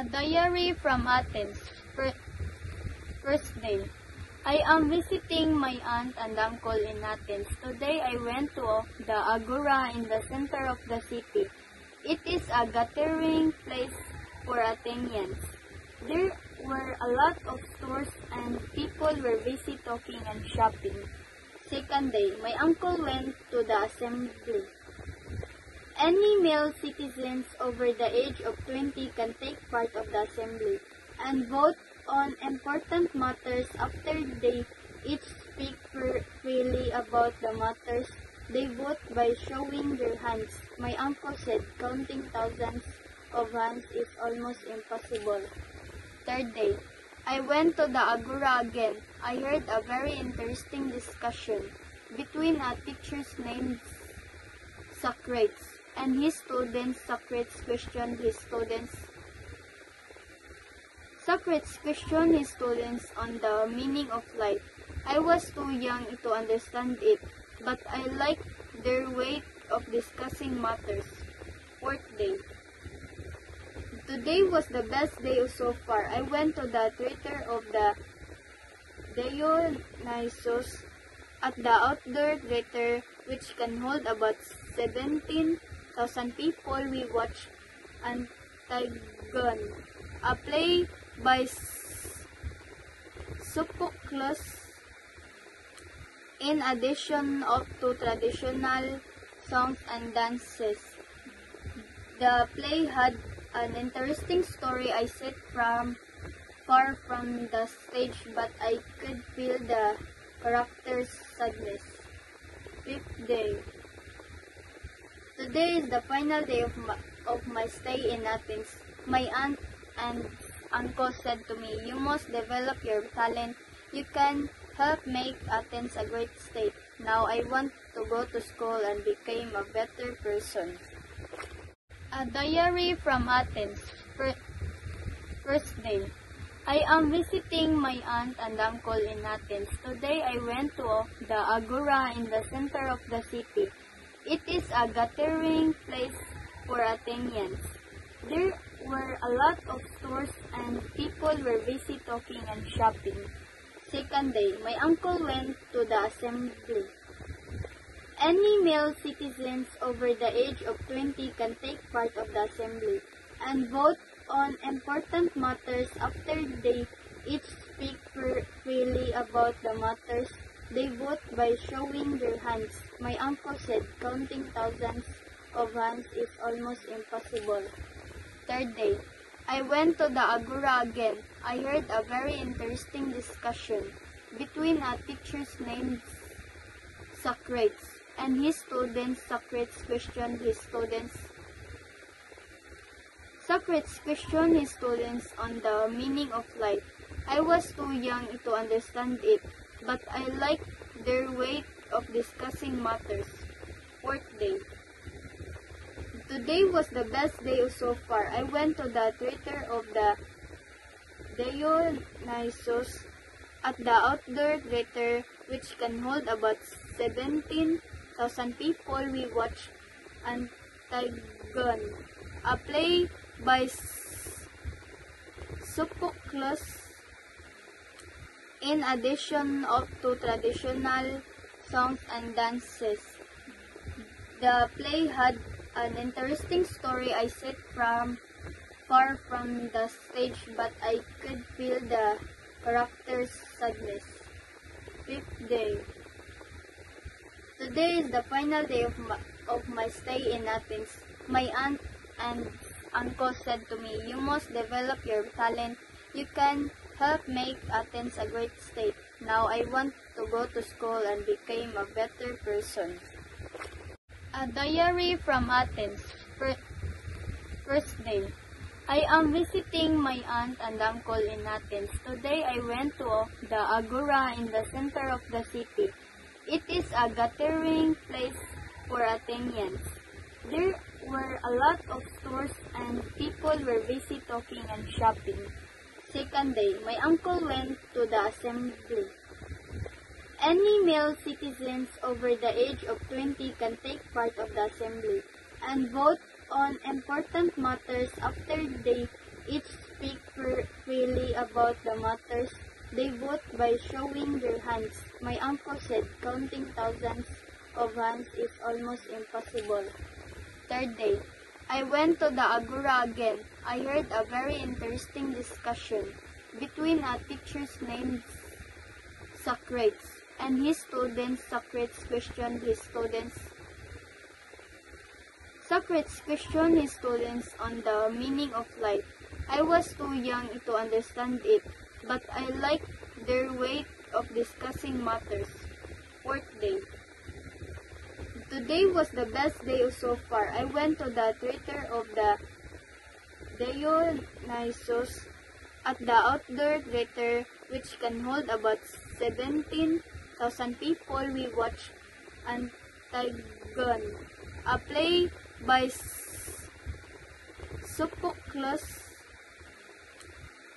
A diary from Athens. First day. I am visiting my aunt and uncle in Athens. Today I went to the Agora in the center of the city. It is a gathering place for Athenians. There were a lot of stores and people were busy talking and shopping. Second day, my uncle went to the assembly. Any male citizens over the age of 20 can take part of the assembly and vote on important matters after they each speak freely about the matters. They vote by showing their hands. My uncle said counting thousands of hands is almost impossible. Third day, I went to the Agora again. I heard a very interesting discussion between a teacher named Socrates and his students. Socrates questioned his students on the meaning of life. I was too young to understand it, but I liked their way of discussing matters. Fourth day. Today was the best day so far. I went to the theater of the Dionysos at the outdoor theater, which can hold about 17,000 people. We watched Antigone, a play by Sophocles. In addition to traditional songs and dances, the play had an interesting story. I sat far from the stage, but I could feel the character's sadness. Fifth day. Today is the final day of my stay in Athens. My aunt and uncle said to me, "You must develop your talent. You can help make Athens a great state." Now I want to go to school and become a better person. A diary from Athens. First day. I am visiting my aunt and uncle in Athens. Today I went to the Agora in the center of the city. It is a gathering place for Athenians. There were a lot of stores and people were busy talking and shopping. Second day, my uncle went to the assembly. Any male citizens over the age of 20 can take part of the assembly and vote on important matters after they each speak freely about the matters. They vote by showing their hands. My uncle said counting thousands of hands is almost impossible. Third day, I went to the Agora again. I heard a very interesting discussion between a teacher named Socrates and his students. Socrates questioned his students on the meaning of life. I was too young to understand it, but I liked their way of discussing matters. Fourth day. Today was the best day so far. I went to the theater of the Dionysos at the outdoor theater, which can hold about 17,000 people. We watched Antigone, a play by Sophocles. In addition to traditional songs and dances, the play had an interesting story. I sat far from the stage, but I could feel the character's sadness. Fifth day. Today is the final day of my stay in Athens. My aunt and uncle said to me, "You must develop your talent. You can help make Athens a great state." Now I want to go to school and become a better person. A diary from Athens. First day. I am visiting my aunt and uncle in Athens. Today I went to the Agora in the center of the city. It is a gathering place for Athenians. There were a lot of stores and people were busy talking and shopping. Second day, my uncle went to the assembly. Any male citizens over the age of 20 can take part of the assembly and vote on important matters after they each about the matters they vote by showing their hands. My uncle said counting thousands of hands is almost impossible. Third day, I went to the Agora again. I heard a very interesting discussion between a teacher named Socrates and his students. Socrates questioned his students on the meaning of life. I was too young to understand it, but I liked their way of discussing matters. Fourth day. Today was the best day so far. I went to the theater of the Dionysus at the outdoor theater, which can hold about 17,000 people. We watched Antigone, a play by Sophocles.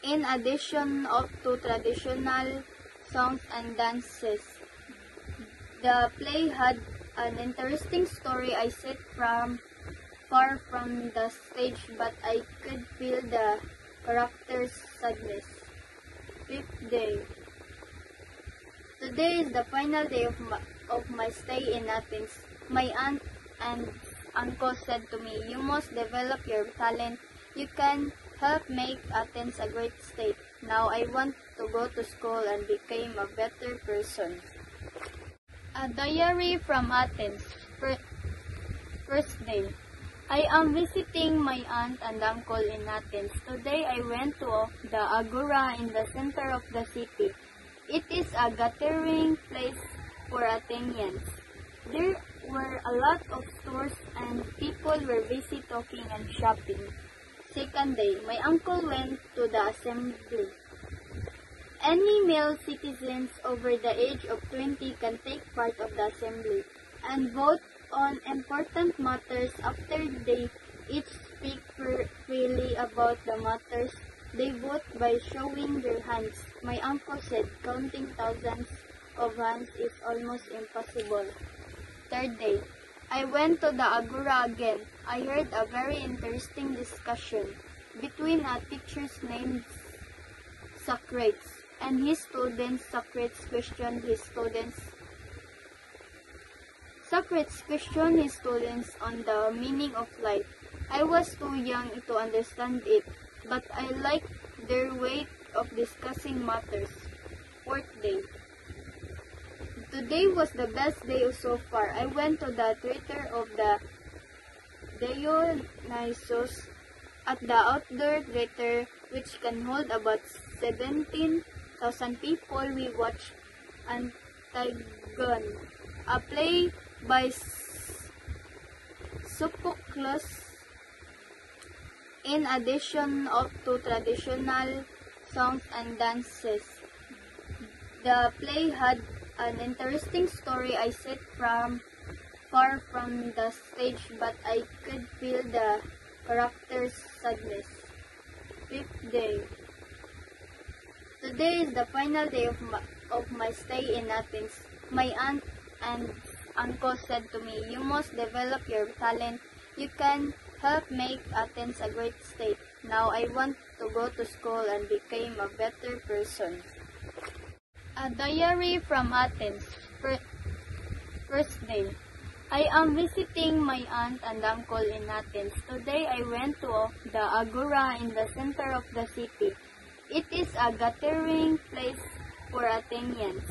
In addition to traditional songs and dances, the play had an interesting story. I sat far from the stage, but I could feel the character's sadness. Fifth day. Today is the final day of my stay in Athens. My aunt and uncle said to me, "You must develop your talent. You can help make Athens a great state." Now I want to go to school and become a better person. A diary from Athens. First day. I am visiting my aunt and uncle in Athens. Today I went to the Agora in the center of the city. It is a gathering place for Athenians. There were a lot of stores and people were busy talking and shopping. Second day, my uncle went to the assembly. Any male citizens over the age of 20 can take part of the assembly and vote on important matters. After they each speak freely about the matters they vote by showing their hands. My uncle said counting thousands of hands is almost impossible. Third day, I went to the Agora again. I heard a very interesting discussion between a teacher named Socrates and his students. Socrates questioned his students on the meaning of life. I was too young to understand it, but I liked their way of discussing matters. Fourth day. Today was the best day so far. I went to the theater of the Dionysus at the outdoor theater, which can hold about 17,000 people. We watched Antigone, a play by Sophocles. In addition to traditional songs and dances, the play had an interesting story. I sat far from the stage, but I could feel the character's sadness. Fifth day. Today is the final day of my stay in Athens. My aunt and uncle said to me, "You must develop your talent. You can help make Athens a great state." Now I want to go to school and become a better person. A diary from Athens. First day. I am visiting my aunt and uncle in Athens. Today I went to the Agora in the center of the city. It is a gathering place for Athenians.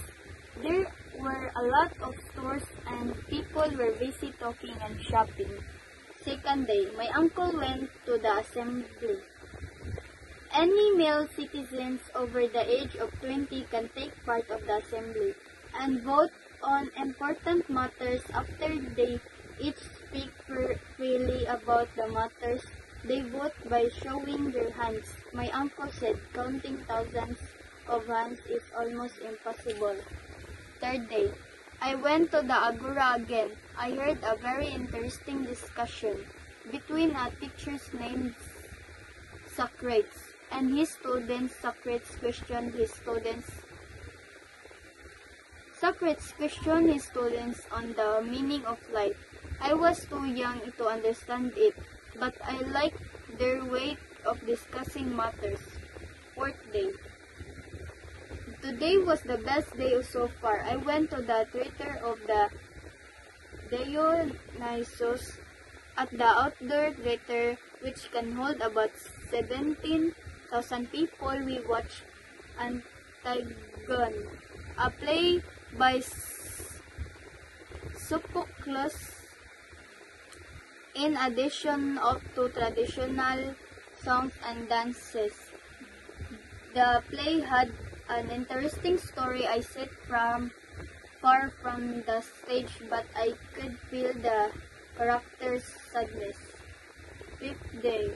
There were a lot of stores and people were busy talking and shopping. Second day, my uncle went to the assembly. Any male citizens over the age of 20 can take part of the assembly and vote on important matters. After they each speak freely about the matters they vote by showing their hands. My uncle said counting thousands of hands is almost impossible. Third day, I went to the Agora again. I heard a very interesting discussion between a teacher named Socrates and his students. Socrates questioned his students on the meaning of life. I was too young to understand it, but I liked their way of discussing matters. fourth day. Today was the best day so far. I went to the theater of the Dionysus at the outdoor theater, which can hold about 17,000 people. We watched Antigone, a play by Sophocles. In addition to traditional songs and dances, the play had an interesting story. I sat far from the stage, but I could feel the character's sadness. Fifth day.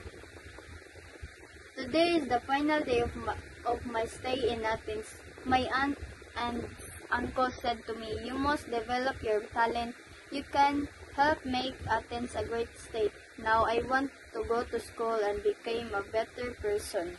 Today is the final day of my stay in Athens. My aunt and uncle said to me, "You must develop your talent. You can help make Athens a great state." Now I want to go to school and become a better person.